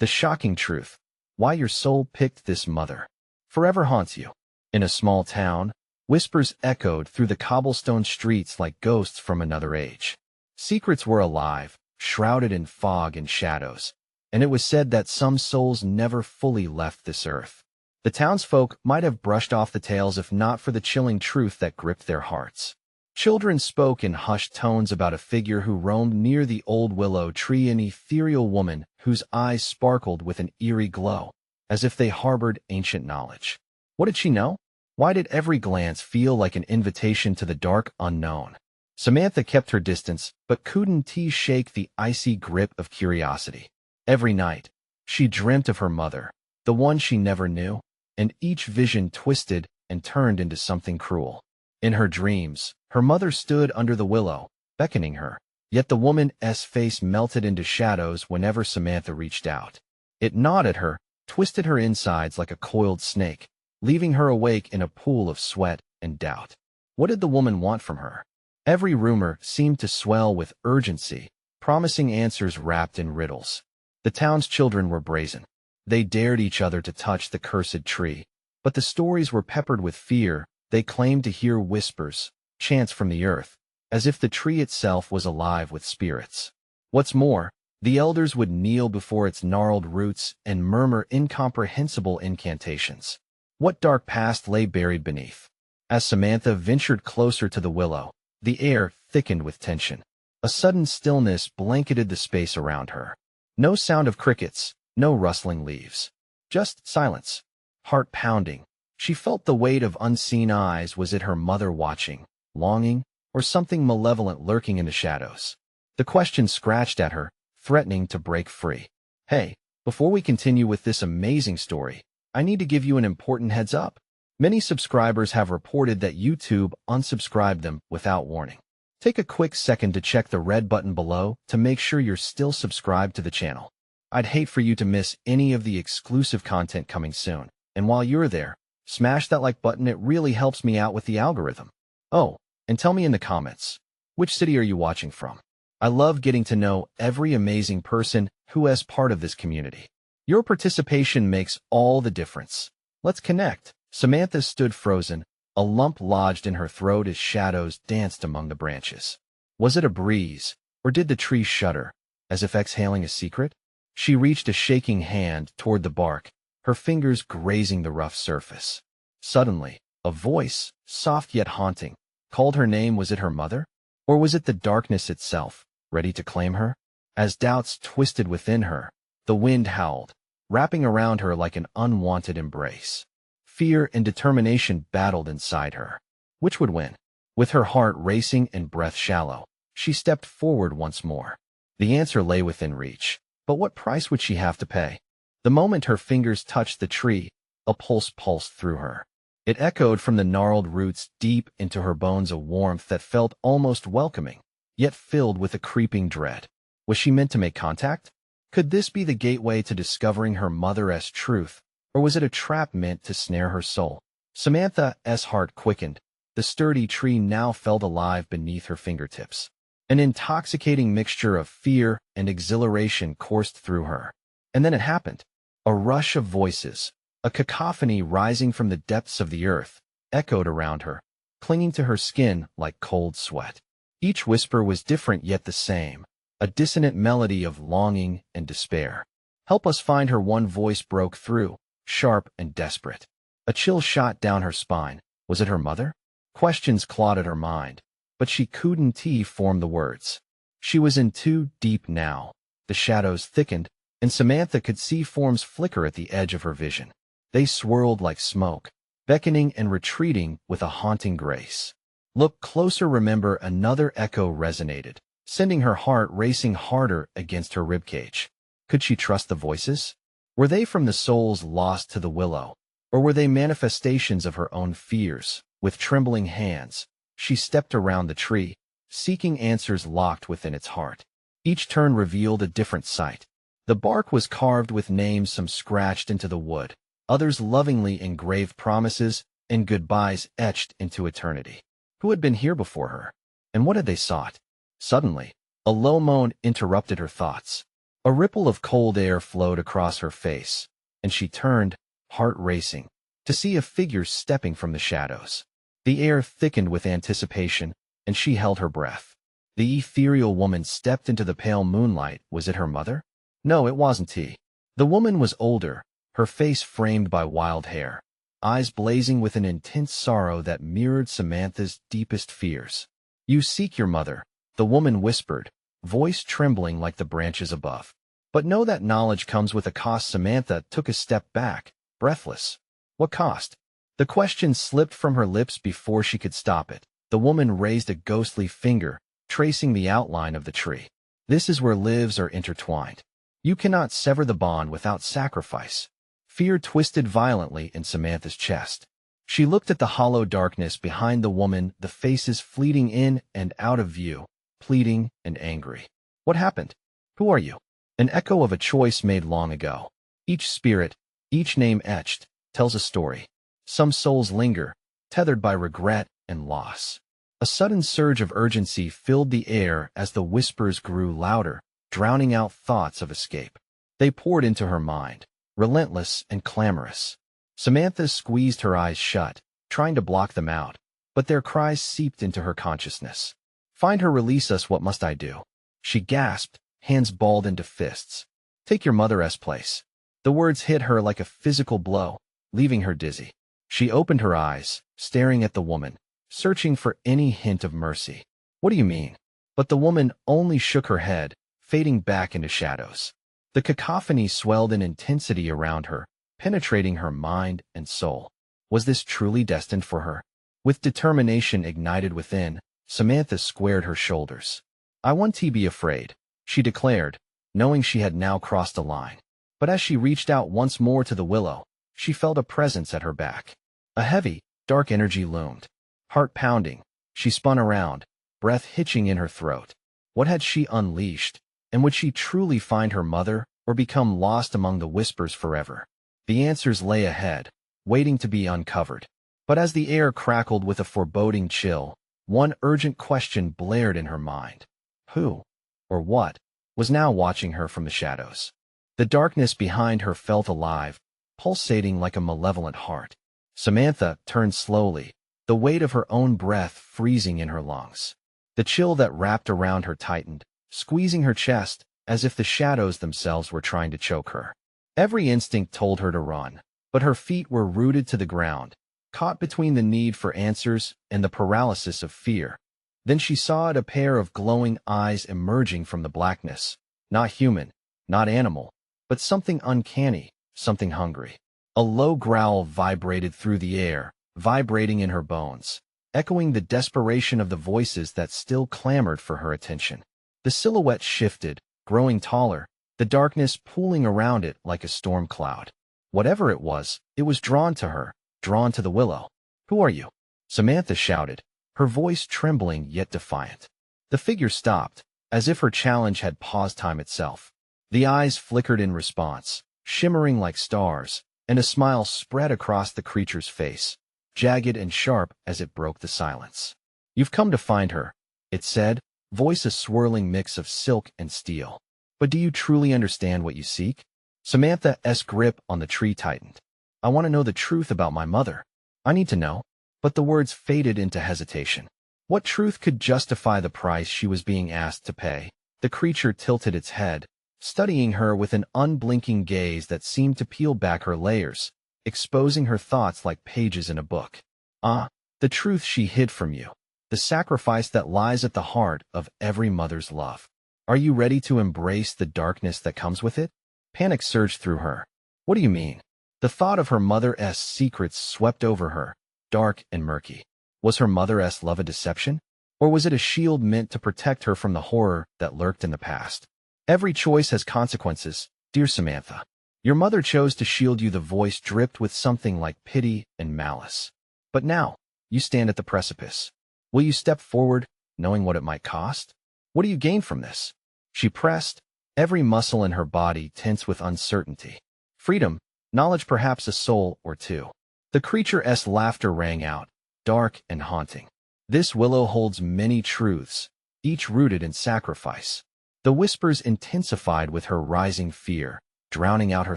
The shocking truth. Why your soul picked this mother. Forever haunts you. In a small town, whispers echoed through the cobblestone streets like ghosts from another age. Secrets were alive, shrouded in fog and shadows, and it was said that some souls never fully left this earth. The townsfolk might have brushed off the tales if not for the chilling truth that gripped their hearts. Children spoke in hushed tones about a figure who roamed near the old willow tree, an ethereal woman whose eyes sparkled with an eerie glow, as if they harbored ancient knowledge. What did she know? Why did every glance feel like an invitation to the dark unknown? Samantha kept her distance, but couldn't shake the icy grip of curiosity. Every night, she dreamt of her mother, the one she never knew, and each vision twisted and turned into something cruel. In her dreams, her mother stood under the willow, beckoning her, yet the woman's face melted into shadows whenever Samantha reached out. It gnawed at her, twisted her insides like a coiled snake, leaving her awake in a pool of sweat and doubt. What did the woman want from her? Every rumor seemed to swell with urgency, promising answers wrapped in riddles. The town's children were brazen. They dared each other to touch the cursed tree, but the stories were peppered with fear. They claimed to hear whispers, chants from the earth, as if the tree itself was alive with spirits. What's more, the elders would kneel before its gnarled roots and murmur incomprehensible incantations. What dark past lay buried beneath? As Samantha ventured closer to the willow, the air thickened with tension. A sudden stillness blanketed the space around her. No sound of crickets, no rustling leaves. Just silence. Heart pounding. She felt the weight of unseen eyes. Was it her mother watching, longing, or something malevolent lurking in the shadows? The question scratched at her, threatening to break free. Hey, before we continue with this amazing story, I need to give you an important heads up. Many subscribers have reported that YouTube unsubscribed them without warning. Take a quick second to check the red button below to make sure you're still subscribed to the channel. I'd hate for you to miss any of the exclusive content coming soon. And while you're there, smash that like button. It really helps me out with the algorithm. Oh, and tell me in the comments, which city are you watching from? I love getting to know every amazing person who is part of this community. Your participation makes all the difference. Let's connect. Samantha stood frozen, a lump lodged in her throat as shadows danced among the branches. Was it a breeze, or did the tree shudder, as if exhaling a secret? She reached a shaking hand toward the bark, her fingers grazing the rough surface. Suddenly, a voice, soft yet haunting, called her name. Was it her mother? Or was it the darkness itself, ready to claim her? As doubts twisted within her, the wind howled, wrapping around her like an unwanted embrace. Fear and determination battled inside her. Which would win? With her heart racing and breath shallow, she stepped forward once more. The answer lay within reach, but what price would she have to pay? The moment her fingers touched the tree, a pulse pulsed through her. It echoed from the gnarled roots deep into her bones, a warmth that felt almost welcoming, yet filled with a creeping dread. Was she meant to make contact? Could this be the gateway to discovering her mother's truth? Or was it a trap meant to snare her soul? Samantha's heart quickened. The sturdy tree now felt alive beneath her fingertips. An intoxicating mixture of fear and exhilaration coursed through her. And then it happened. A rush of voices, a cacophony rising from the depths of the earth, echoed around her, clinging to her skin like cold sweat. Each whisper was different yet the same, a dissonant melody of longing and despair. Help us find her. One voice broke through, sharp and desperate. A chill shot down her spine. Was it her mother? Questions clawed at her mind, but she couldn't form the words. She was in too deep now. The shadows thickened, and Samantha could see forms flicker at the edge of her vision. They swirled like smoke, beckoning and retreating with a haunting grace. Look closer. Remember, another echo resonated, sending her heart racing harder against her ribcage. Could she trust the voices? Were they from the souls lost to the willow, or were they manifestations of her own fears? With trembling hands, she stepped around the tree, seeking answers locked within its heart. Each turn revealed a different sight. The bark was carved with names, some scratched into the wood, others lovingly engraved promises and goodbyes etched into eternity. Who had been here before her? And what had they sought? Suddenly, a low moan interrupted her thoughts. A ripple of cold air flowed across her face, and she turned, heart racing, to see a figure stepping from the shadows. The air thickened with anticipation, and she held her breath. The ethereal woman stepped into the pale moonlight. Was it her mother? No, it wasn't he. The woman was older, her face framed by wild hair, eyes blazing with an intense sorrow that mirrored Samantha's deepest fears. You seek your mother, the woman whispered, voice trembling like the branches above. But know that knowledge comes with a cost. Samantha took a step back, breathless. What cost? The question slipped from her lips before she could stop it. The woman raised a ghostly finger, tracing the outline of the tree. This is where lives are intertwined. You cannot sever the bond without sacrifice. Fear twisted violently in Samantha's chest. She looked at the hollow darkness behind the woman, the faces fleeting in and out of view, pleading and angry. What happened? Who are you? An echo of a choice made long ago. Each spirit, each name etched, tells a story. Some souls linger, tethered by regret and loss. A sudden surge of urgency filled the air as the whispers grew louder, drowning out thoughts of escape. They poured into her mind, relentless and clamorous. Samantha squeezed her eyes shut, trying to block them out, but their cries seeped into her consciousness. Find her, release us, what must I do? She gasped, hands balled into fists. Take your mother's place. The words hit her like a physical blow, leaving her dizzy. She opened her eyes, staring at the woman, searching for any hint of mercy. What do you mean? But the woman only shook her head, fading back into shadows. The cacophony swelled in intensity around her, penetrating her mind and soul. Was this truly destined for her? With determination ignited within, Samantha squared her shoulders. I want to be afraid, she declared, knowing she had now crossed a line. But as she reached out once more to the willow, she felt a presence at her back. A heavy, dark energy loomed. Heart pounding, she spun around, breath hitching in her throat. What had she unleashed, and would she truly find her mother or become lost among the whispers forever? The answers lay ahead, waiting to be uncovered. But as the air crackled with a foreboding chill, one urgent question blared in her mind. Who, or what, was now watching her from the shadows? The darkness behind her felt alive, pulsating like a malevolent heart. Samantha turned slowly, the weight of her own breath freezing in her lungs. The chill that wrapped around her tightened, squeezing her chest as if the shadows themselves were trying to choke her. Every instinct told her to run, but her feet were rooted to the ground, caught between the need for answers and the paralysis of fear. Then she saw a pair of glowing eyes emerging from the blackness. Not human, not animal, but something uncanny, something hungry. A low growl vibrated through the air, vibrating in her bones, echoing the desperation of the voices that still clamored for her attention. The silhouette shifted, growing taller, the darkness pooling around it like a storm cloud. Whatever it was drawn to her, drawn to the willow. Who are you? Samantha shouted, her voice trembling yet defiant. The figure stopped, as if her challenge had paused time itself. The eyes flickered in response, shimmering like stars, and a smile spread across the creature's face, jagged and sharp as it broke the silence. You've come to find her, it said, voice a swirling mix of silk and steel. But do you truly understand what you seek? Samantha's grip on the tree tightened. I want to know the truth about my mother. I need to know. But the words faded into hesitation. What truth could justify the price she was being asked to pay? The creature tilted its head, studying her with an unblinking gaze that seemed to peel back her layers, exposing her thoughts like pages in a book. The truth she hid from you. The sacrifice that lies at the heart of every mother's love. Are you ready to embrace the darkness that comes with it? Panic surged through her. What do you mean? The thought of her mother's secrets swept over her, dark and murky. Was her mother's love a deception? Or was it a shield meant to protect her from the horror that lurked in the past? Every choice has consequences, dear Samantha. Your mother chose to shield you. The voice dripped with something like pity and malice. But now, you stand at the precipice. Will you step forward, knowing what it might cost? What do you gain from this? She pressed, every muscle in her body tense with uncertainty. Freedom, knowledge, perhaps a soul or two. The creature's laughter rang out, dark and haunting. This willow holds many truths, each rooted in sacrifice. The whispers intensified with her rising fear, drowning out her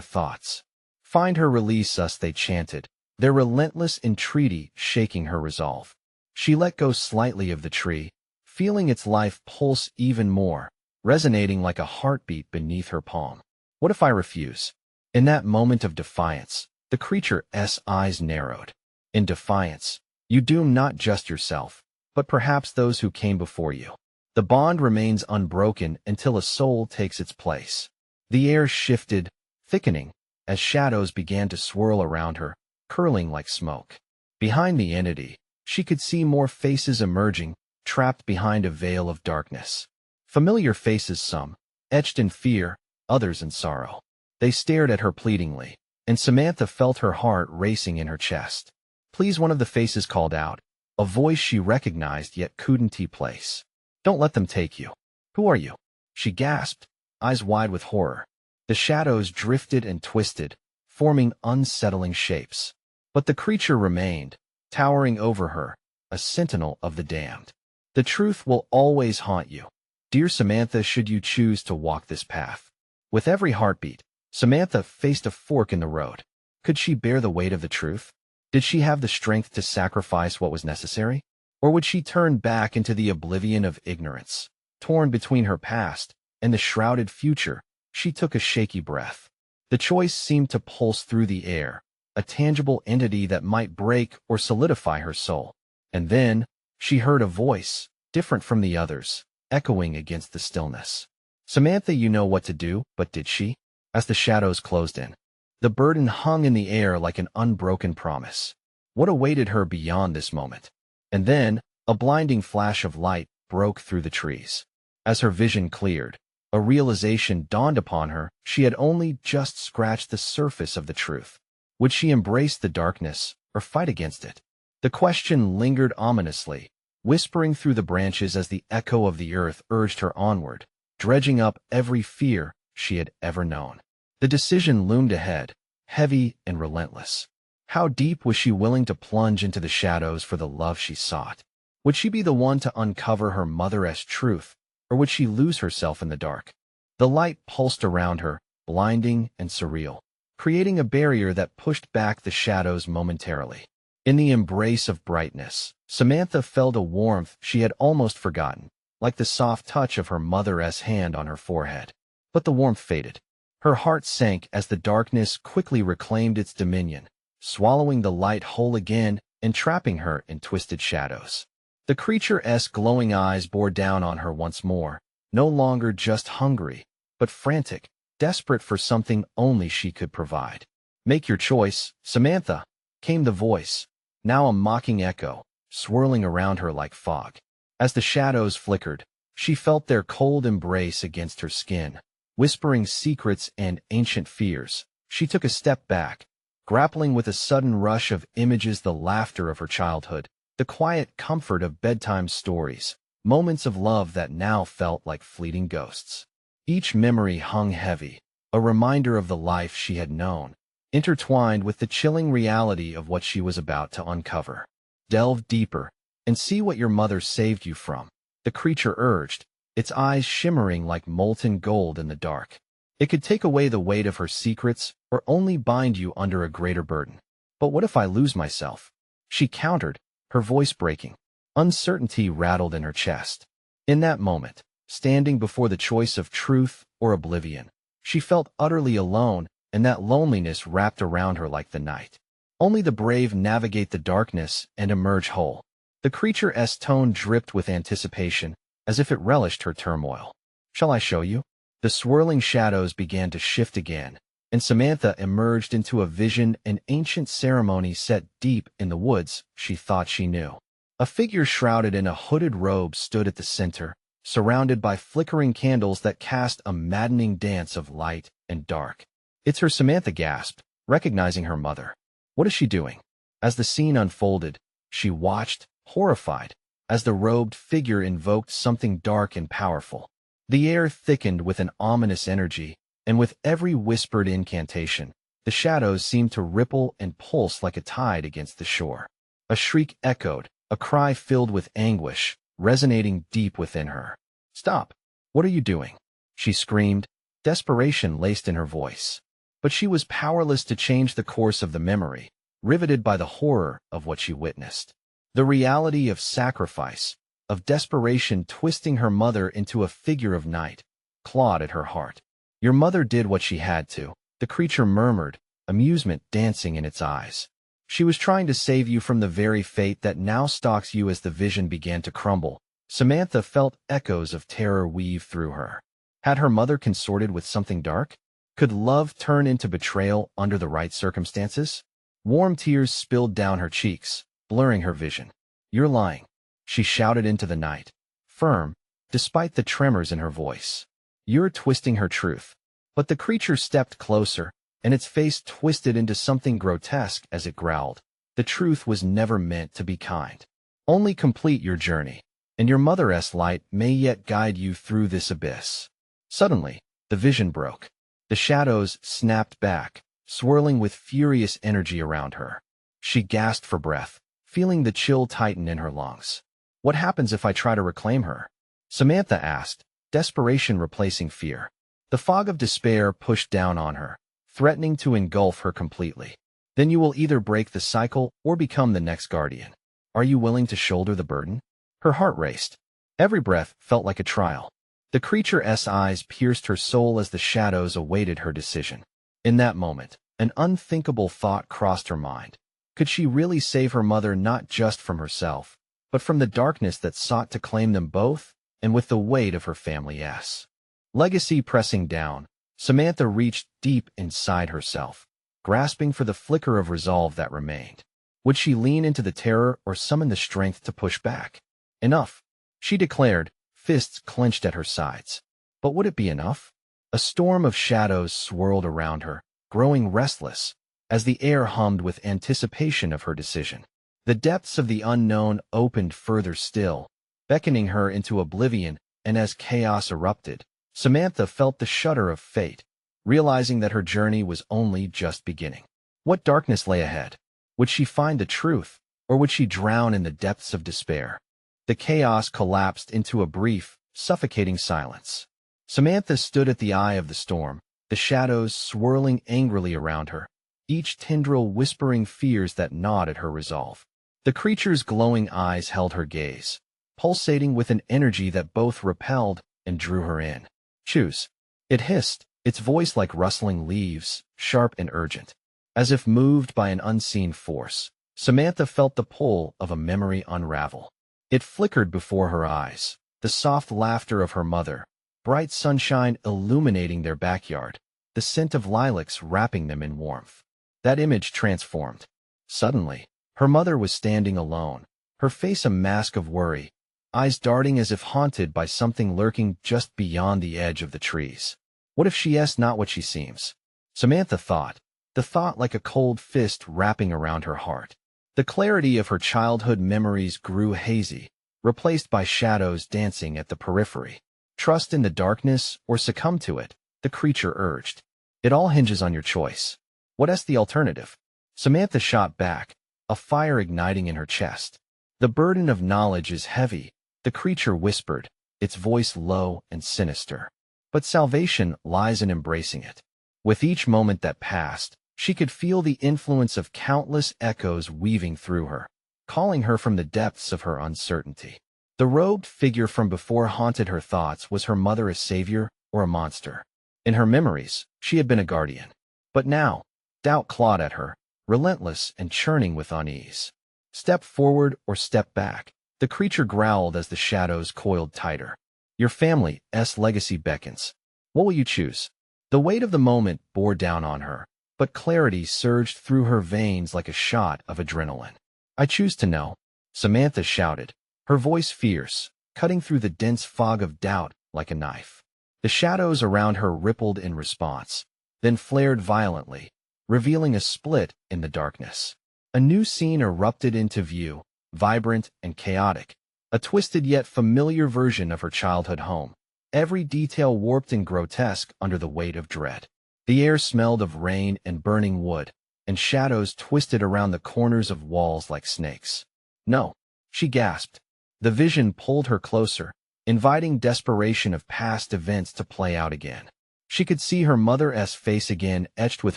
thoughts. "Find her, release us," they chanted, their relentless entreaty shaking her resolve. She let go slightly of the tree, feeling its life pulse even more, resonating like a heartbeat beneath her palm. "What if I refuse?" In that moment of defiance, the creature's eyes narrowed. In defiance, you doom not just yourself, but perhaps those who came before you. The bond remains unbroken until a soul takes its place. The air shifted, thickening, as shadows began to swirl around her, curling like smoke. Behind the entity, she could see more faces emerging, trapped behind a veil of darkness. Familiar faces, some etched in fear, others in sorrow. They stared at her pleadingly, and Samantha felt her heart racing in her chest. "Please," one of the faces called out, a voice she recognized yet couldn't place. "Don't let them take you." "Who are you?" she gasped, eyes wide with horror. The shadows drifted and twisted, forming unsettling shapes. But the creature remained, towering over her, a sentinel of the damned. "The truth will always haunt you, dear Samantha, should you choose to walk this path." With every heartbeat, Samantha faced a fork in the road. Could she bear the weight of the truth? Did she have the strength to sacrifice what was necessary? Or would she turn back into the oblivion of ignorance? Torn between her past and the shrouded future, she took a shaky breath. The choice seemed to pulse through the air, a tangible entity that might break or solidify her soul. And then, she heard a voice, different from the others, echoing against the stillness. "Samantha, you know what to do," but did she? As the shadows closed in, the burden hung in the air like an unbroken promise. What awaited her beyond this moment? And then, a blinding flash of light broke through the trees. As her vision cleared, a realization dawned upon her. She had only just scratched the surface of the truth. Would she embrace the darkness or fight against it? The question lingered ominously, whispering through the branches as the echo of the earth urged her onward, dredging up every fear she had ever known. The decision loomed ahead, heavy and relentless. How deep was she willing to plunge into the shadows for the love she sought? Would she be the one to uncover her mother's truth, or would she lose herself in the dark? The light pulsed around her, blinding and surreal, creating a barrier that pushed back the shadows momentarily. In the embrace of brightness, Samantha felt a warmth she had almost forgotten, like the soft touch of her mother's hand on her forehead. But the warmth faded. Her heart sank as the darkness quickly reclaimed its dominion, swallowing the light whole again and trapping her in twisted shadows. The creature's glowing eyes bore down on her once more, no longer just hungry, but frantic, desperate for something only she could provide. "Make your choice, Samantha," came the voice, now a mocking echo, swirling around her like fog. As the shadows flickered, she felt their cold embrace against her skin, whispering secrets and ancient fears. She took a step back, grappling with a sudden rush of images, the laughter of her childhood, the quiet comfort of bedtime stories, moments of love that now felt like fleeting ghosts. Each memory hung heavy, a reminder of the life she had known, intertwined with the chilling reality of what she was about to uncover. "Delve deeper, and see what your mother saved you from," the creature urged, its eyes shimmering like molten gold in the dark. "It could take away the weight of her secrets or only bind you under a greater burden." "But what if I lose myself?" she countered, her voice breaking. Uncertainty rattled in her chest. In that moment, standing before the choice of truth or oblivion, she felt utterly alone, and that loneliness wrapped around her like the night. Only the brave navigate the darkness and emerge whole. The creature's tone dripped with anticipation, as if it relished her turmoil. "Shall I show you?" The swirling shadows began to shift again, and Samantha emerged into a vision, an ancient ceremony set deep in the woods she thought she knew. A figure shrouded in a hooded robe stood at the center, surrounded by flickering candles that cast a maddening dance of light and dark. "It's her," Samantha gasped, recognizing her mother. "What is she doing?" As the scene unfolded, she watched, horrified, as the robed figure invoked something dark and powerful. The air thickened with an ominous energy, and with every whispered incantation, the shadows seemed to ripple and pulse like a tide against the shore. A shriek echoed, a cry filled with anguish, resonating deep within her. "Stop! What are you doing?" she screamed, desperation laced in her voice. But she was powerless to change the course of the memory, riveted by the horror of what she witnessed. The reality of sacrifice, of desperation twisting her mother into a figure of night, clawed at her heart. Your mother did what she had to, the creature murmured, amusement dancing in its eyes. She was trying to save you from the very fate that now stalks you. As the vision began to crumble, Samantha felt echoes of terror weave through her. Had her mother consorted with something dark? Could love turn into betrayal under the right circumstances? Warm tears spilled down her cheeks, blurring her vision. You're lying, she shouted into the night, firm, despite the tremors in her voice. You're twisting her truth. But the creature stepped closer, and its face twisted into something grotesque as it growled. The truth was never meant to be kind. Only complete your journey, and your mother's light may yet guide you through this abyss. Suddenly, the vision broke. The shadows snapped back, swirling with furious energy around her. She gasped for breath, feeling the chill tighten in her lungs. What happens if I try to reclaim her? Samantha asked, desperation replacing fear. The fog of despair pushed down on her, threatening to engulf her completely. Then you will either break the cycle or become the next guardian. Are you willing to shoulder the burden? Her heart raced. Every breath felt like a trial. The creature's eyes pierced her soul as the shadows awaited her decision. In that moment, an unthinkable thought crossed her mind. Could she really save her mother not just from herself, but from the darkness that sought to claim them both, and with the weight of her family's legacy pressing down? Samantha reached deep inside herself, grasping for the flicker of resolve that remained. Would she lean into the terror or summon the strength to push back? Enough, she declared, fists clenched at her sides. But would it be enough? A storm of shadows swirled around her, growing restless, as the air hummed with anticipation of her decision. The depths of the unknown opened further still, beckoning her into oblivion, and as chaos erupted, Samantha felt the shudder of fate, realizing that her journey was only just beginning. What darkness lay ahead? Would she find the truth, or would she drown in the depths of despair? The chaos collapsed into a brief, suffocating silence. Samantha stood at the eye of the storm, the shadows swirling angrily around her, each tendril whispering fears that gnawed at her resolve. The creature's glowing eyes held her gaze, pulsating with an energy that both repelled and drew her in. Choose. It hissed, its voice like rustling leaves, sharp and urgent. As if moved by an unseen force, Samantha felt the pull of a memory unravel. It flickered before her eyes, the soft laughter of her mother, bright sunshine illuminating their backyard, the scent of lilacs wrapping them in warmth. That image transformed. Suddenly, her mother was standing alone, her face a mask of worry, eyes darting as if haunted by something lurking just beyond the edge of the trees. What if she is not what she seems? Samantha thought, the thought like a cold fist wrapping around her heart. The clarity of her childhood memories grew hazy, replaced by shadows dancing at the periphery. Trust in the darkness or succumb to it, the creature urged. It all hinges on your choice. What's the alternative? Samantha shot back, a fire igniting in her chest. The burden of knowledge is heavy, the creature whispered, its voice low and sinister. But salvation lies in embracing it. With each moment that passed, she could feel the influence of countless echoes weaving through her, calling her from the depths of her uncertainty. The robed figure from before haunted her thoughts. Was her mother a savior or a monster? In her memories, she had been a guardian. But now, doubt clawed at her, relentless and churning with unease. Step forward or step back, the creature growled as the shadows coiled tighter. Your family's legacy beckons. What will you choose? The weight of the moment bore down on her, but clarity surged through her veins like a shot of adrenaline. I choose to know, Samantha shouted, her voice fierce, cutting through the dense fog of doubt like a knife. The shadows around her rippled in response, then flared violently, revealing a split in the darkness. A new scene erupted into view, vibrant and chaotic, a twisted yet familiar version of her childhood home, every detail warped and grotesque under the weight of dread. The air smelled of rain and burning wood, and shadows twisted around the corners of walls like snakes. No, she gasped. The vision pulled her closer, inviting desperation of past events to play out again. She could see her mother's face again, etched with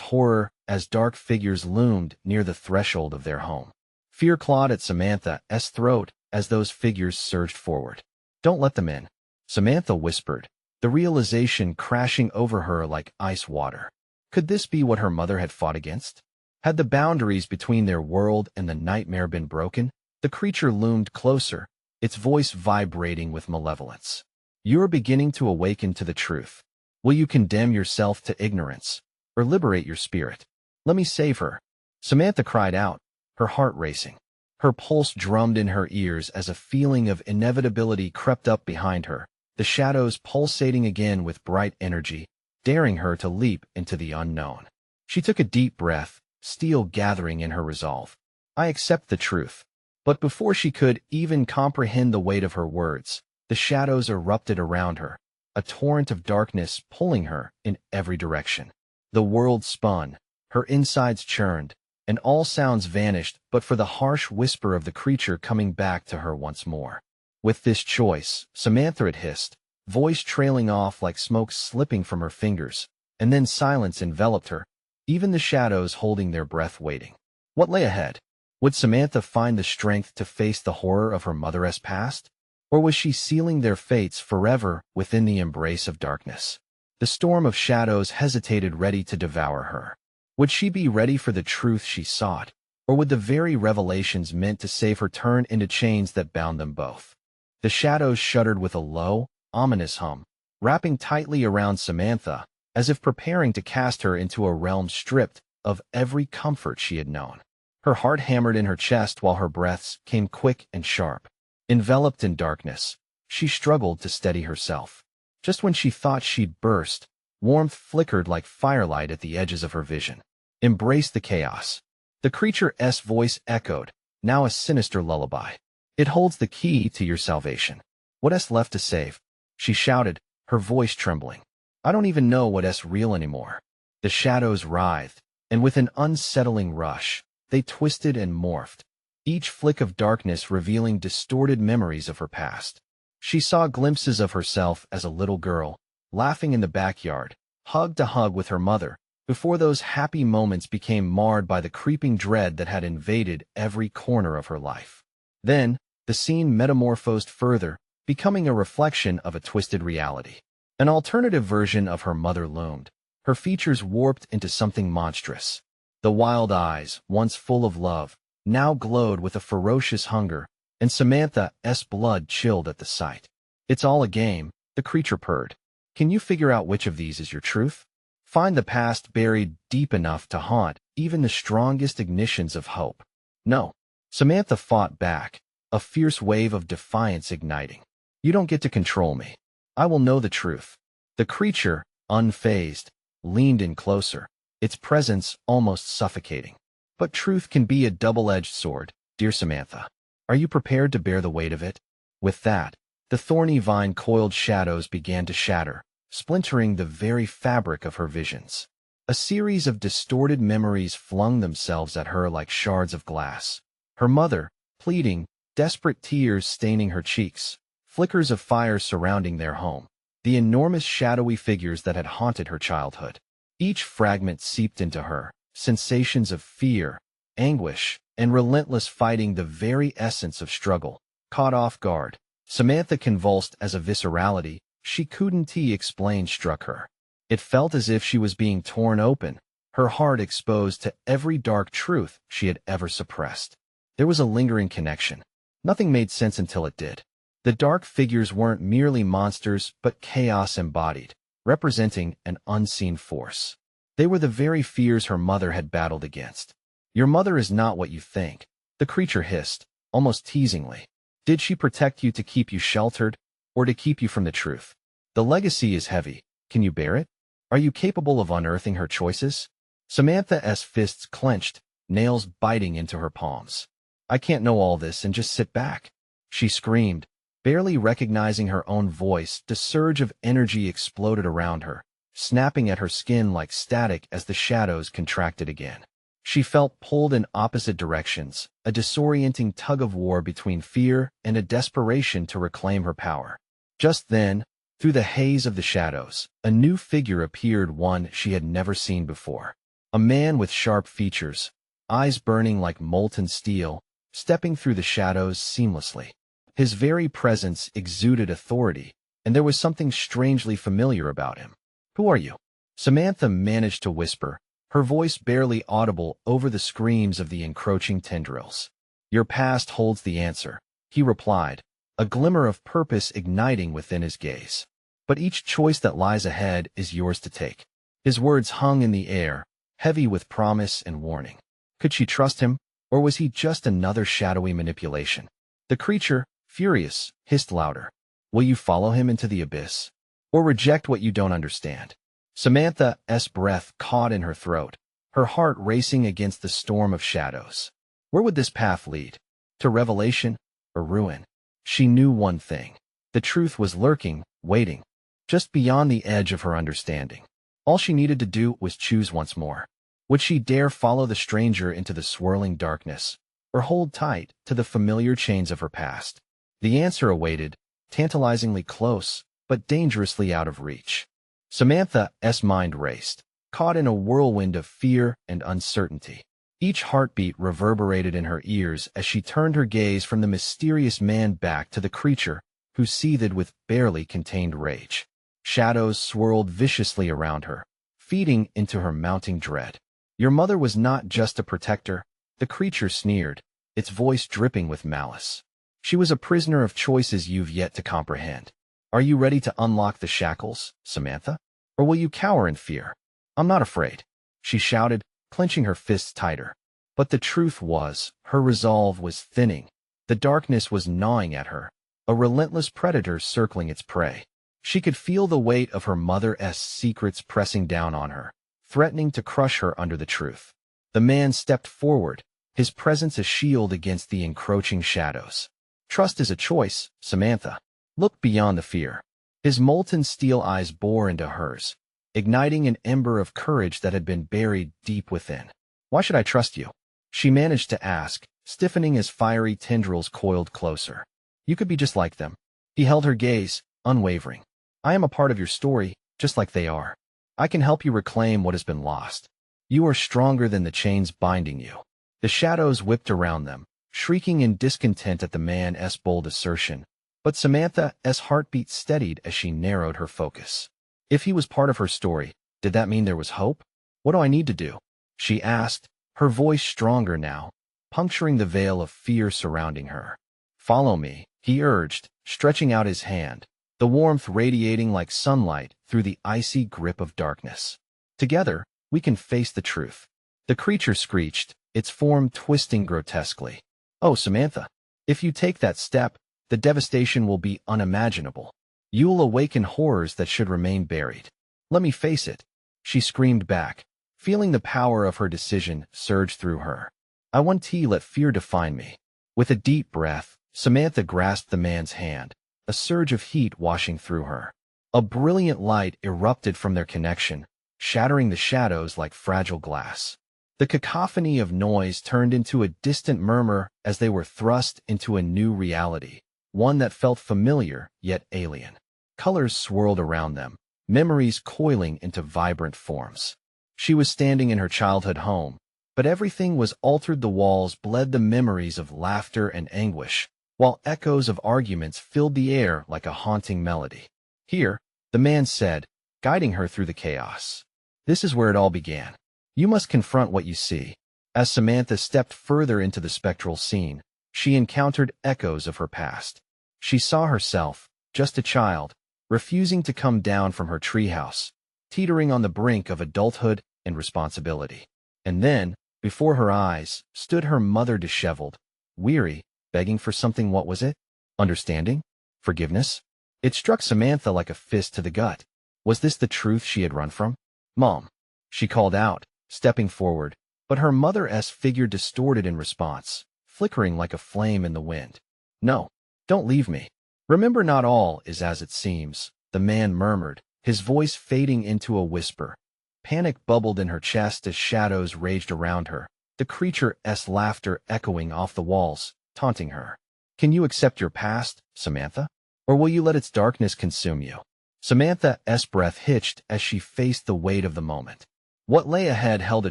horror, as dark figures loomed near the threshold of their home. Fear clawed at Samantha's throat as those figures surged forward. "Don't let them in," Samantha whispered, the realization crashing over her like ice water. Could this be what her mother had fought against? Had the boundaries between their world and the nightmare been broken? The creature loomed closer, its voice vibrating with malevolence. "You are beginning to awaken to the truth. Will you condemn yourself to ignorance, or liberate your spirit? Let me save her," Samantha cried out, her heart racing. Her pulse drummed in her ears as a feeling of inevitability crept up behind her, the shadows pulsating again with bright energy, daring her to leap into the unknown. She took a deep breath, steel gathering in her resolve. "I accept the truth." But before she could even comprehend the weight of her words, the shadows erupted around her, a torrent of darkness pulling her in every direction. The world spun, her insides churned, and all sounds vanished but for the harsh whisper of the creature coming back to her once more. "With this choice," Samantha had hissed, voice trailing off like smoke slipping from her fingers, and then silence enveloped her, even the shadows holding their breath waiting. What lay ahead? Would Samantha find the strength to face the horror of her mother's past? Or was she sealing their fates forever within the embrace of darkness? The storm of shadows hesitated, ready to devour her. Would she be ready for the truth she sought, or would the very revelations meant to save her turn into chains that bound them both? The shadows shuddered with a low, ominous hum, wrapping tightly around Samantha, as if preparing to cast her into a realm stripped of every comfort she had known. Her heart hammered in her chest while her breaths came quick and sharp. Enveloped in darkness, she struggled to steady herself. Just when she thought she'd burst, warmth flickered like firelight at the edges of her vision. "Embrace the chaos." The creature's voice echoed, now a sinister lullaby. "It holds the key to your salvation. What's left to save?" she shouted, her voice trembling. "I don't even know what's real anymore." The shadows writhed, and with an unsettling rush, they twisted and morphed, each flick of darkness revealing distorted memories of her past. She saw glimpses of herself as a little girl, laughing in the backyard, hug to hug with her mother, before those happy moments became marred by the creeping dread that had invaded every corner of her life. Then, the scene metamorphosed further, becoming a reflection of a twisted reality. An alternative version of her mother loomed, her features warped into something monstrous. The wild eyes, once full of love, now glowed with a ferocious hunger, and Samantha's blood chilled at the sight. "It's all a game," the creature purred. "Can you figure out which of these is your truth? Find the past buried deep enough to haunt even the strongest ignitions of hope." "No." Samantha fought back, a fierce wave of defiance igniting. "You don't get to control me. I will know the truth." The creature, unfazed, leaned in closer, its presence almost suffocating. "But truth can be a double-edged sword, dear Samantha. Are you prepared to bear the weight of it?" With that, the thorny vine-coiled shadows began to shatter, splintering the very fabric of her visions. A series of distorted memories flung themselves at her like shards of glass. Her mother, pleading, desperate tears staining her cheeks, flickers of fire surrounding their home, the enormous shadowy figures that had haunted her childhood. Each fragment seeped into her, sensations of fear, anguish, and relentless fighting, the very essence of struggle. Caught off guard, Samantha convulsed as a viscerality she couldn't explain struck her. It felt as if she was being torn open, her heart exposed to every dark truth she had ever suppressed. There was a lingering connection. Nothing made sense until it did. The dark figures weren't merely monsters but chaos embodied, representing an unseen force. They were the very fears her mother had battled against. "Your mother is not what you think," the creature hissed, almost teasingly. "Did she protect you to keep you sheltered, or to keep you from the truth? The legacy is heavy. Can you bear it? Are you capable of unearthing her choices?" Samantha's fists clenched, nails biting into her palms. "I can't know all this and just sit back," she screamed, barely recognizing her own voice. The surge of energy exploded around her, snapping at her skin like static as the shadows contracted again. She felt pulled in opposite directions, a disorienting tug-of-war between fear and a desperation to reclaim her power. Just then, through the haze of the shadows, a new figure appeared, one she had never seen before. A man with sharp features, eyes burning like molten steel, stepping through the shadows seamlessly. His very presence exuded authority, and there was something strangely familiar about him. "Who are you?" Samantha managed to whisper, her voice barely audible over the screams of the encroaching tendrils. "Your past holds the answer," he replied, a glimmer of purpose igniting within his gaze. "But each choice that lies ahead is yours to take." His words hung in the air, heavy with promise and warning. Could she trust him, or was he just another shadowy manipulation? The creature, furious, hissed louder. "Will you follow him into the abyss, or reject what you don't understand?" Samantha's breath caught in her throat, her heart racing against the storm of shadows. Where would this path lead? To revelation or ruin? She knew one thing. The truth was lurking, waiting, just beyond the edge of her understanding. All she needed to do was choose once more. Would she dare follow the stranger into the swirling darkness, or hold tight to the familiar chains of her past? The answer awaited, tantalizingly close, but dangerously out of reach. Samantha's mind raced, caught in a whirlwind of fear and uncertainty. Each heartbeat reverberated in her ears as she turned her gaze from the mysterious man back to the creature, who seethed with barely contained rage. Shadows swirled viciously around her, feeding into her mounting dread. "Your mother was not just a protector," the creature sneered, its voice dripping with malice. "She was a prisoner of choices you've yet to comprehend. Are you ready to unlock the shackles, Samantha? Or will you cower in fear?" "I'm not afraid," she shouted, clenching her fists tighter. But the truth was, her resolve was thinning. The darkness was gnawing at her, a relentless predator circling its prey. She could feel the weight of her mother's secrets pressing down on her, threatening to crush her under the truth. The man stepped forward, his presence a shield against the encroaching shadows. "Trust is a choice, Samantha. Look beyond the fear." His molten steel eyes bore into hers, igniting an ember of courage that had been buried deep within. "Why should I trust you?" she managed to ask, stiffening as fiery tendrils coiled closer. "You could be just like them." He held her gaze, unwavering. "I am a part of your story, just like they are. I can help you reclaim what has been lost. You are stronger than the chains binding you." The shadows whipped around them, shrieking in discontent at the man's bold assertion, but Samantha's heartbeat steadied as she narrowed her focus. If he was part of her story, did that mean there was hope? "What do I need to do?" she asked, her voice stronger now, puncturing the veil of fear surrounding her. "Follow me," he urged, stretching out his hand, the warmth radiating like sunlight through the icy grip of darkness. "Together, we can face the truth." The creature screeched, its form twisting grotesquely. "Oh, Samantha, if you take that step, the devastation will be unimaginable. You'll awaken horrors that should remain buried." "Let me face it," she screamed back, feeling the power of her decision surge through her. "I won't let fear define me." With a deep breath, Samantha grasped the man's hand, a surge of heat washing through her. A brilliant light erupted from their connection, shattering the shadows like fragile glass. The cacophony of noise turned into a distant murmur as they were thrust into a new reality, one that felt familiar yet alien. Colors swirled around them, memories coiling into vibrant forms. She was standing in her childhood home, but everything was altered. The walls bled the memories of laughter and anguish, while echoes of arguments filled the air like a haunting melody. "Here," the man said, guiding her through the chaos. "This is where it all began. You must confront what you see." As Samantha stepped further into the spectral scene, she encountered echoes of her past. She saw herself, just a child, refusing to come down from her treehouse, teetering on the brink of adulthood and responsibility. And then, before her eyes, stood her mother, disheveled, weary, begging for something. What was it? Understanding? Forgiveness? It struck Samantha like a fist to the gut. Was this the truth she had run from? "Mom," she called out, stepping forward, but her mother's figure distorted in response, flickering like a flame in the wind. "No, don't leave me. Remember, not all is as it seems," the man murmured, his voice fading into a whisper. Panic bubbled in her chest as shadows raged around her, the creature's laughter echoing off the walls, taunting her. "Can you accept your past, Samantha? Or will you let its darkness consume you? Samantha's breath hitched as she faced the weight of the moment. What lay ahead held a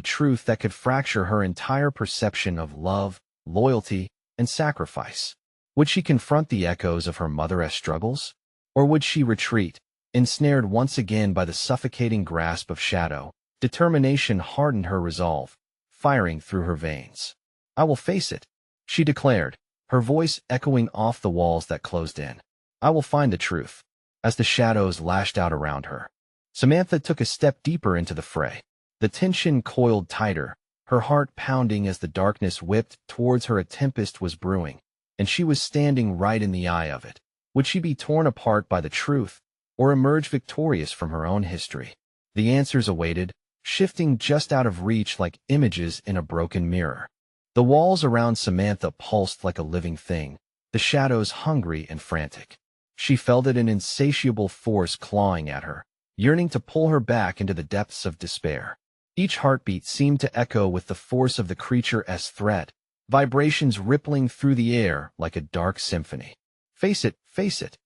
truth that could fracture her entire perception of love, loyalty, and sacrifice. Would she confront the echoes of her mother's struggles? Or would she retreat, ensnared once again by the suffocating grasp of shadow? Determination hardened her resolve, firing through her veins. I will face it, she declared, her voice echoing off the walls that closed in. I will find the truth. As the shadows lashed out around her, Samantha took a step deeper into the fray. The tension coiled tighter, her heart pounding as the darkness whipped towards her. A tempest was brewing, and she was standing right in the eye of it. Would she be torn apart by the truth, or emerge victorious from her own history? The answers awaited, shifting just out of reach like images in a broken mirror. The walls around Samantha pulsed like a living thing, the shadows hungry and frantic. She felt it, an insatiable force clawing at her, yearning to pull her back into the depths of despair. Each heartbeat seemed to echo with the force of the creature's threat, vibrations rippling through the air like a dark symphony. Face it, face it.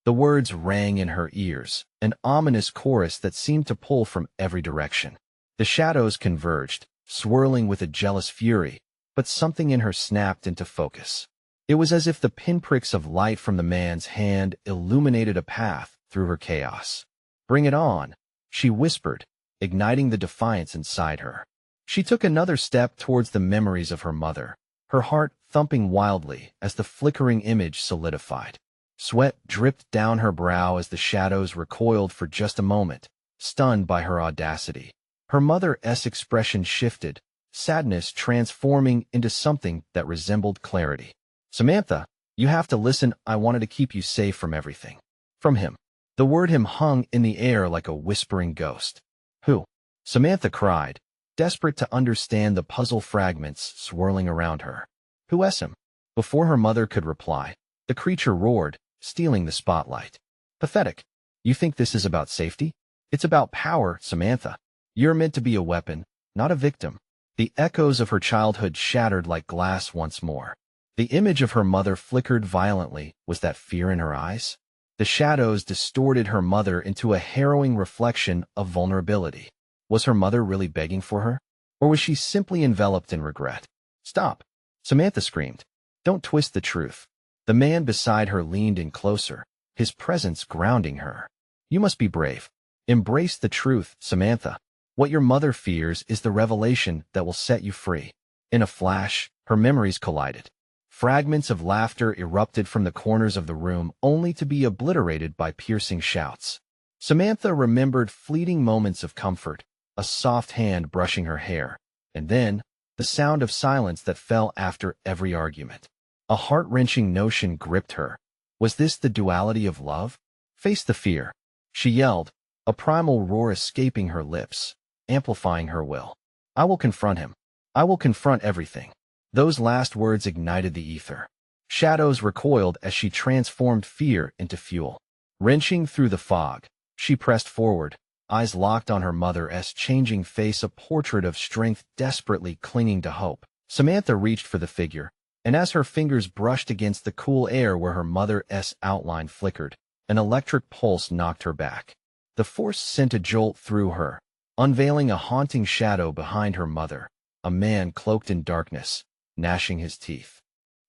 The words rang in her ears, an ominous chorus that seemed to pull from every direction. The shadows converged, swirling with a jealous fury, but something in her snapped into focus. It was as if the pinpricks of light from the man's hand illuminated a path through her chaos. Bring it on, she whispered, igniting the defiance inside her. She took another step towards the memories of her mother, her heart thumping wildly as the flickering image solidified. Sweat dripped down her brow as the shadows recoiled for just a moment, stunned by her audacity. Her mother's expression shifted, sadness transforming into something that resembled clarity. Samantha, you have to listen. I wanted to keep you safe from everything. From him. The word him hung in the air like a whispering ghost. Who? Samantha cried, desperate to understand the puzzle fragments swirling around her. Who's him? Before her mother could reply, the creature roared, stealing the spotlight. Pathetic. You think this is about safety? It's about power, Samantha. You're meant to be a weapon, not a victim. The echoes of her childhood shattered like glass once more. The image of her mother flickered violently. Was that fear in her eyes? The shadows distorted her mother into a harrowing reflection of vulnerability. Was her mother really begging for her? Or was she simply enveloped in regret? Stop! Samantha screamed. Don't twist the truth. The man beside her leaned in closer, his presence grounding her. You must be brave. Embrace the truth, Samantha. What your mother fears is the revelation that will set you free. In a flash, her memories collided. Fragments of laughter erupted from the corners of the room, only to be obliterated by piercing shouts. Samantha remembered fleeting moments of comfort, a soft hand brushing her hair, and then the sound of silence that fell after every argument. A heart-wrenching notion gripped her. Was this the duality of love? Face the fear, she yelled, a primal roar escaping her lips, amplifying her will. I will confront him. I will confront everything. Those last words ignited the ether. Shadows recoiled as she transformed fear into fuel. Wrenching through the fog, she pressed forward, eyes locked on her mother's changing face, a portrait of strength desperately clinging to hope. Samantha reached for the figure, and as her fingers brushed against the cool air where her mother's outline flickered, an electric pulse knocked her back. The force sent a jolt through her, unveiling a haunting shadow behind her mother, a man cloaked in darkness, gnashing his teeth.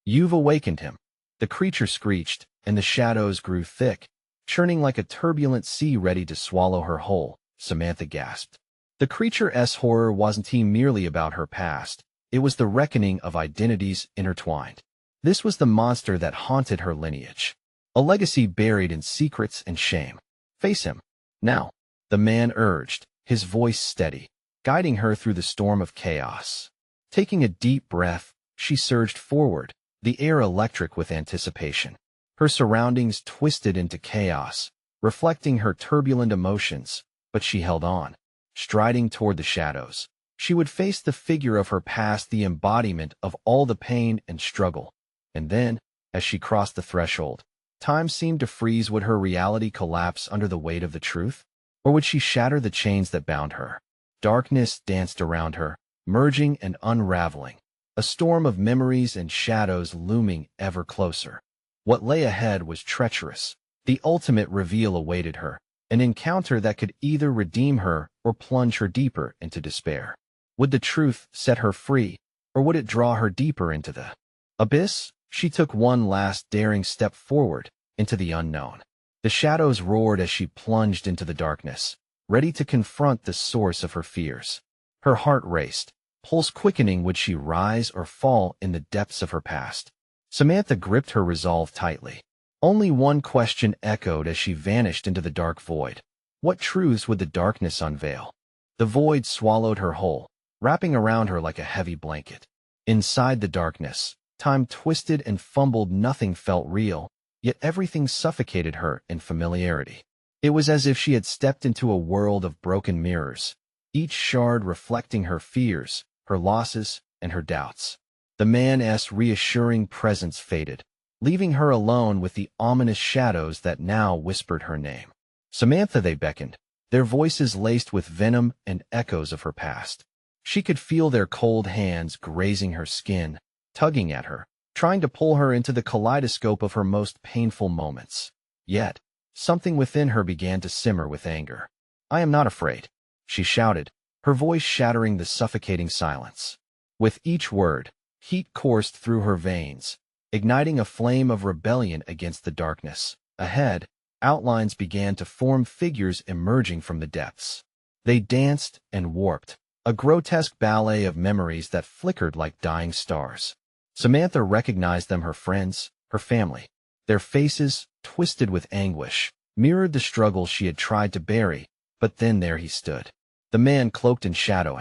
You've awakened him. The creature screeched, and the shadows grew thick, churning like a turbulent sea ready to swallow her whole. Samantha gasped. The creature's horror wasn't merely about her past. It was the reckoning of identities intertwined. This was the monster that haunted her lineage, a legacy buried in secrets and shame. Face him. Now, the man urged, his voice steady, guiding her through the storm of chaos. Taking a deep breath, she surged forward, the air electric with anticipation. Her surroundings twisted into chaos, reflecting her turbulent emotions, but she held on. Striding toward the shadows, she would face the figure of her past, the embodiment of all the pain and struggle. And then, as she crossed the threshold, time seemed to freeze. Would her reality collapse under the weight of the truth? Or would she shatter the chains that bound her? Darkness danced around her, merging and unraveling, a storm of memories and shadows looming ever closer. What lay ahead was treacherous, The ultimate reveal awaited her, an encounter that could either redeem her or plunge her deeper into despair. Would the truth set her free, or would it draw her deeper into the abyss? She took one last daring step forward into the unknown. The shadows roared as she plunged into the darkness, ready to confront the source of her fears. Her heart raced, pulse quickening. Would she rise or fall in the depths of her past? Samantha gripped her resolve tightly. Only one question echoed as she vanished into the dark void. What truths would the darkness unveil? The void swallowed her whole, wrapping around her like a heavy blanket. Inside the darkness, time twisted and fumbled. Nothing felt real, yet everything suffocated her in familiarity. It was as if she had stepped into a world of broken mirrors, each shard reflecting her fears, her losses, and her doubts. The man's reassuring presence faded, leaving her alone with the ominous shadows that now whispered her name. Samantha, they beckoned, their voices laced with venom and echoes of her past. She could feel their cold hands grazing her skin, tugging at her, trying to pull her into the kaleidoscope of her most painful moments. Yet, something within her began to simmer with anger. "I am not afraid," she shouted, her voice shattering the suffocating silence. With each word, heat coursed through her veins, igniting a flame of rebellion against the darkness. Ahead, outlines began to form, figures emerging from the depths. They danced and warped, a grotesque ballet of memories that flickered like dying stars. Samantha recognized them, her friends, her family. Their faces, twisted with anguish, mirrored the struggles she had tried to bury, but then there he stood. The man cloaked in shadow.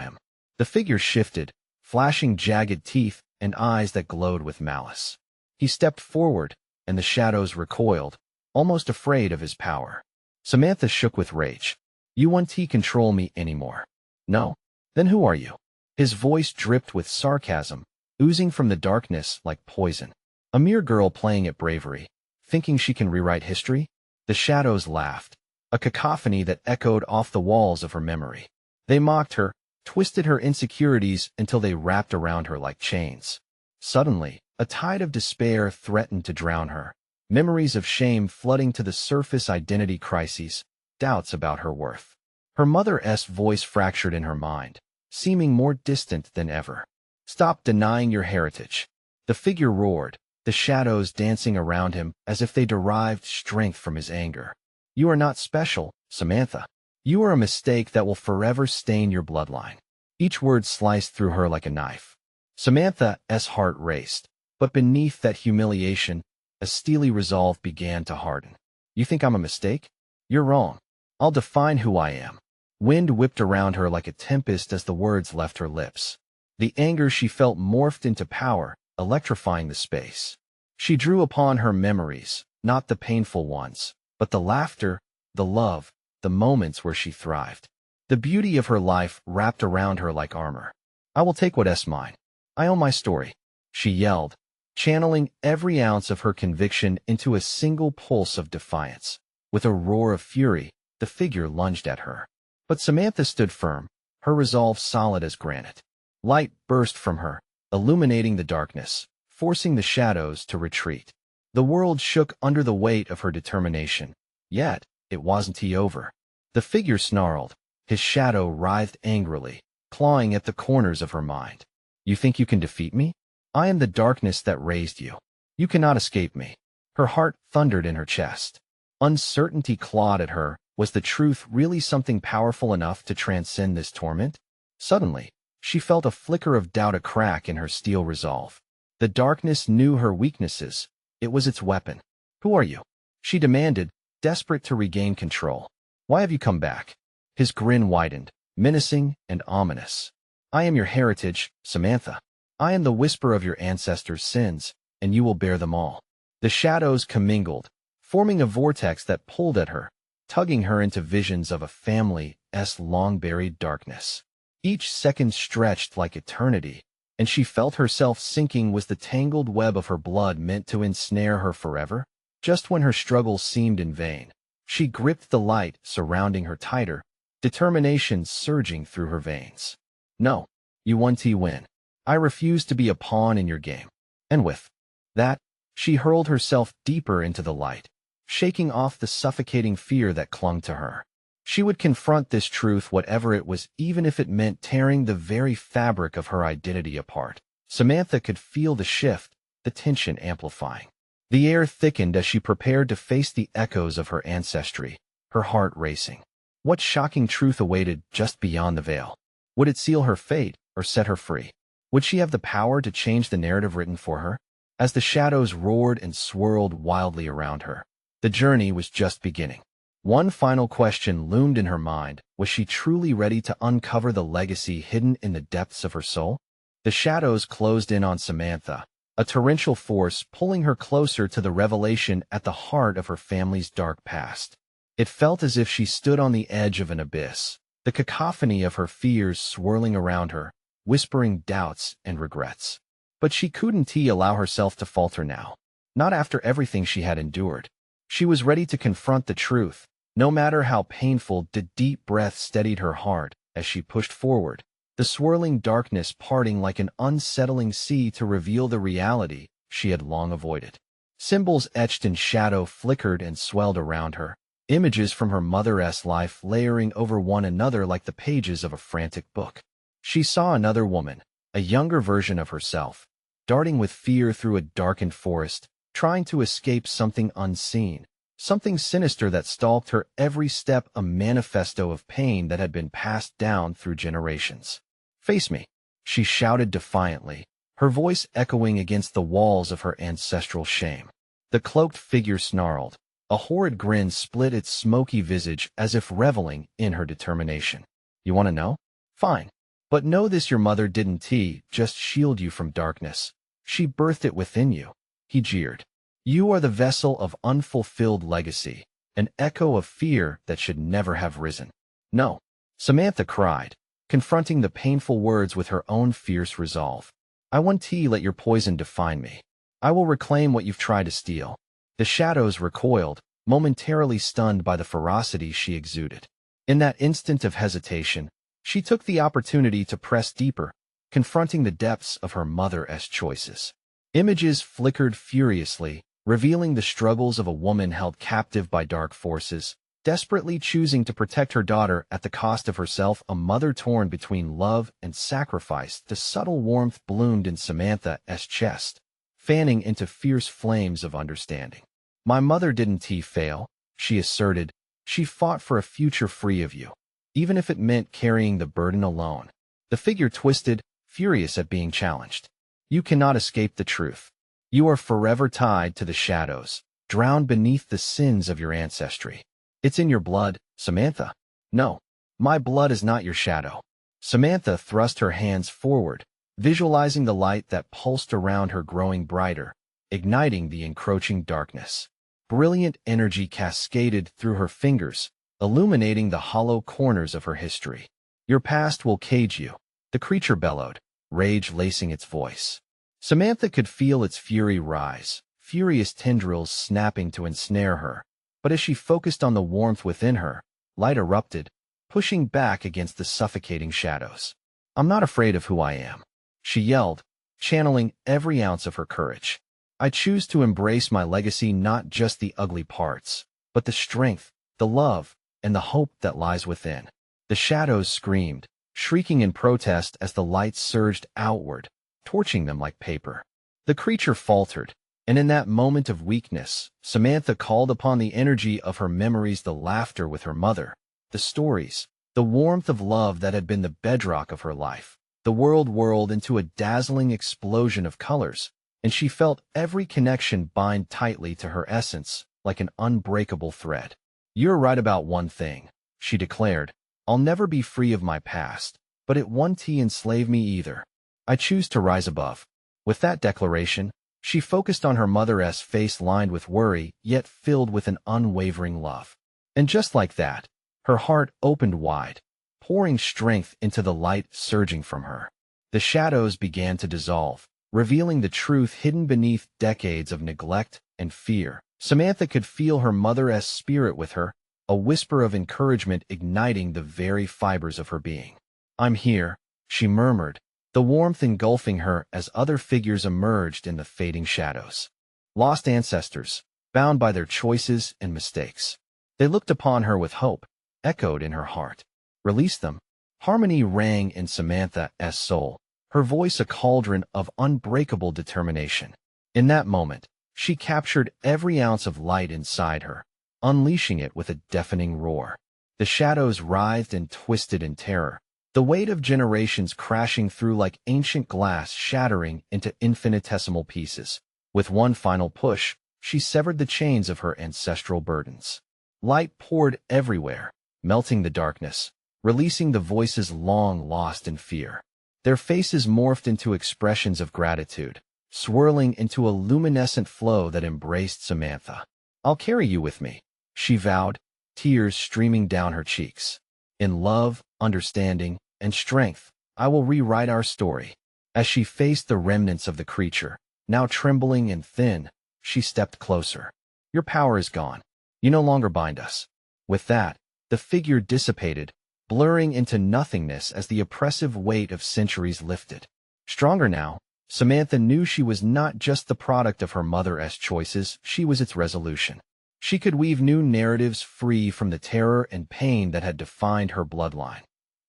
The figure shifted, flashing jagged teeth and eyes that glowed with malice. He stepped forward, and the shadows recoiled, almost afraid of his power. Samantha shook with rage. "You won't control me anymore." "No? Then who are you?" His voice dripped with sarcasm, oozing from the darkness like poison. "A mere girl playing at bravery, thinking she can rewrite history?" The shadows laughed, a cacophony that echoed off the walls of her memory. They mocked her, twisted her insecurities until they wrapped around her like chains. Suddenly, a tide of despair threatened to drown her, memories of shame flooding to the surface, identity crises, doubts about her worth. Her mother's voice fractured in her mind, seeming more distant than ever. "Stop denying your heritage." The figure roared, the shadows dancing around him as if they derived strength from his anger. "You are not special, Samantha. You are a mistake that will forever stain your bloodline." Each word sliced through her like a knife. Samantha's heart raced, but beneath that humiliation, a steely resolve began to harden. "You think I'm a mistake? You're wrong. I'll define who I am." Wind whipped around her like a tempest as the words left her lips. The anger she felt morphed into power, electrifying the space. She drew upon her memories, not the painful ones, but the laughter, the love, the moments where she thrived. The beauty of her life wrapped around her like armor. "I will take what's mine. I own my story," she yelled, channeling every ounce of her conviction into a single pulse of defiance. With a roar of fury, the figure lunged at her. But Samantha stood firm, her resolve solid as granite. Light burst from her, illuminating the darkness, forcing the shadows to retreat. The world shook under the weight of her determination. Yet, it wasn't over. The figure snarled, his shadow writhed angrily, clawing at the corners of her mind. "You think you can defeat me? I am the darkness that raised you. You cannot escape me." Her heart thundered in her chest. Uncertainty clawed at her. Was the truth really something powerful enough to transcend this torment? Suddenly, she felt a flicker of doubt, a crack in her steel resolve. The darkness knew her weaknesses. It was its weapon. "Who are you?" she demanded, desperate to regain control. "Why have you come back?" His grin widened, menacing and ominous. "I am your heritage, Samantha. I am the whisper of your ancestors' sins, and you will bear them all." The shadows commingled, forming a vortex that pulled at her, tugging her into visions of a family's long-buried darkness. Each second stretched like eternity, and she felt herself sinking. Was the tangled web of her blood meant to ensnare her forever? Just when her struggles seemed in vain, she gripped the light surrounding her tighter, determination surging through her veins. "No, you won't win. I refuse to be a pawn in your game." And with that, she hurled herself deeper into the light, shaking off the suffocating fear that clung to her. She would confront this truth, whatever it was, even if it meant tearing the very fabric of her identity apart. Samantha could feel the shift, the tension amplifying. The air thickened as she prepared to face the echoes of her ancestry, her heart racing. What shocking truth awaited just beyond the veil? Would it seal her fate or set her free? Would she have the power to change the narrative written for her? As the shadows roared and swirled wildly around her, the journey was just beginning. One final question loomed in her mind. Was she truly ready to uncover the legacy hidden in the depths of her soul? The shadows closed in on Samantha, a torrential force pulling her closer to the revelation at the heart of her family's dark past. It felt as if she stood on the edge of an abyss, the cacophony of her fears swirling around her, whispering doubts and regrets. But she couldn't allow herself to falter now. Not after everything she had endured. She was ready to confront the truth, no matter how painful. The deep breath steadied her heart as she pushed forward, the swirling darkness parting like an unsettling sea to reveal the reality she had long avoided. Symbols etched in shadow flickered and swelled around her, images from her mother's life layering over one another like the pages of a frantic book. She saw another woman, a younger version of herself, darting with fear through a darkened forest, trying to escape something unseen, something sinister that stalked her every step, a manifesto of pain that had been passed down through generations. "Face me," she shouted defiantly, her voice echoing against the walls of her ancestral shame. The cloaked figure snarled. A horrid grin split its smoky visage as if reveling in her determination. "You want to know? Fine. But know this, your mother didn't just shield you from darkness. She birthed it within you," he jeered. "You are the vessel of unfulfilled legacy, an echo of fear that should never have risen." "No," Samantha cried, confronting the painful words with her own fierce resolve. "I won't let your poison define me. I will reclaim what you've tried to steal." The shadows recoiled, momentarily stunned by the ferocity she exuded. In that instant of hesitation, she took the opportunity to press deeper, confronting the depths of her mother's choices. Images flickered furiously, revealing the struggles of a woman held captive by dark forces, desperately choosing to protect her daughter at the cost of herself, a mother torn between love and sacrifice. The subtle warmth bloomed in Samantha's chest, fanning into fierce flames of understanding. "My mother didn't fail," she asserted. "She fought for a future free of you, even if it meant carrying the burden alone." The figure twisted, furious at being challenged. "You cannot escape the truth. You are forever tied to the shadows, drowned beneath the sins of your ancestry. It's in your blood, Samantha." "No, my blood is not your shadow." Samantha thrust her hands forward, visualizing the light that pulsed around her growing brighter, igniting the encroaching darkness. Brilliant energy cascaded through her fingers, illuminating the hollow corners of her history. "Your past will cage you," the creature bellowed, rage lacing its voice. Samantha could feel its fury rise, furious tendrils snapping to ensnare her. But as she focused on the warmth within her, light erupted, pushing back against the suffocating shadows. "I'm not afraid of who I am," she yelled, channeling every ounce of her courage. "I choose to embrace my legacy, not just the ugly parts, but the strength, the love, and the hope that lies within." The shadows screamed, shrieking in protest as the light surged outward, torching them like paper. The creature faltered, and in that moment of weakness, Samantha called upon the energy of her memories, the laughter with her mother, the stories, the warmth of love that had been the bedrock of her life. The world whirled into a dazzling explosion of colors, and she felt every connection bind tightly to her essence like an unbreakable thread. "You're right about one thing," she declared. "I'll never be free of my past, but it won't enslave me either. I choose to rise above." With that declaration, she focused on her mother's face lined with worry, yet filled with an unwavering love. And just like that, her heart opened wide, pouring strength into the light surging from her. The shadows began to dissolve, revealing the truth hidden beneath decades of neglect and fear. Samantha could feel her mother's spirit with her, a whisper of encouragement igniting the very fibers of her being. "I'm here," she murmured, the warmth engulfing her as other figures emerged in the fading shadows. Lost ancestors, bound by their choices and mistakes. They looked upon her with hope, echoed in her heart. Release them. Harmony rang in Samantha's soul, her voice a cauldron of unbreakable determination. In that moment, she captured every ounce of light inside her, unleashing it with a deafening roar. The shadows writhed and twisted in terror, the weight of generations crashing through like ancient glass shattering into infinitesimal pieces. With one final push, she severed the chains of her ancestral burdens. Light poured everywhere, melting the darkness, releasing the voices long lost in fear. Their faces morphed into expressions of gratitude, swirling into a luminescent flow that embraced Samantha. "I'll carry you with me," she vowed, tears streaming down her cheeks. "In love, understanding, and strength, I will rewrite our story." As she faced the remnants of the creature, now trembling and thin, she stepped closer. "Your power is gone. You no longer bind us." With that, the figure dissipated, blurring into nothingness as the oppressive weight of centuries lifted. Stronger now, Samantha knew she was not just the product of her mother's choices, she was its resolution. She could weave new narratives free from the terror and pain that had defined her bloodline.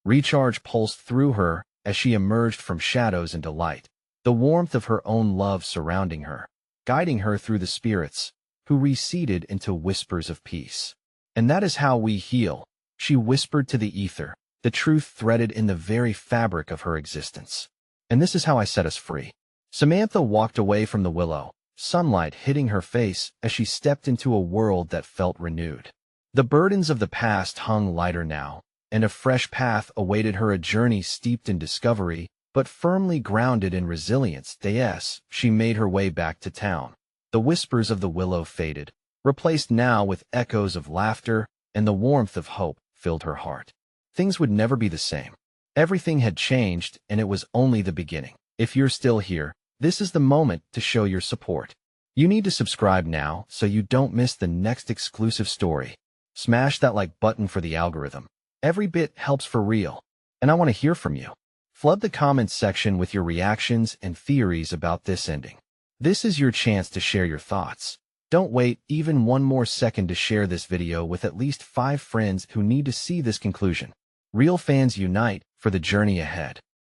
Recharge pulsed through her as she emerged from shadows into light, the warmth of her own love surrounding her, guiding her through the spirits, who receded into whispers of peace. "And that is how we heal," she whispered to the ether, the truth threaded in the very fabric of her existence. "And this is how I set us free." Samantha walked away from the willow, sunlight hitting her face as she stepped into a world that felt renewed. The burdens of the past hung lighter now, and a fresh path awaited her, a journey steeped in discovery, but firmly grounded in resilience. She made her way back to town. The whispers of the willow faded, replaced now with echoes of laughter, and the warmth of hope filled her heart. Things would never be the same. Everything had changed, and it was only the beginning. If you're still here, this is the moment to show your support. You need to subscribe now so you don't miss the next exclusive story. Smash that like button for the algorithm. Every bit helps for real. And I want to hear from you. Flood the comments section with your reactions and theories about this ending. This is your chance to share your thoughts. Don't wait even one more second to share this video with at least 5 friends who need to see this conclusion. Real fans unite for the journey ahead.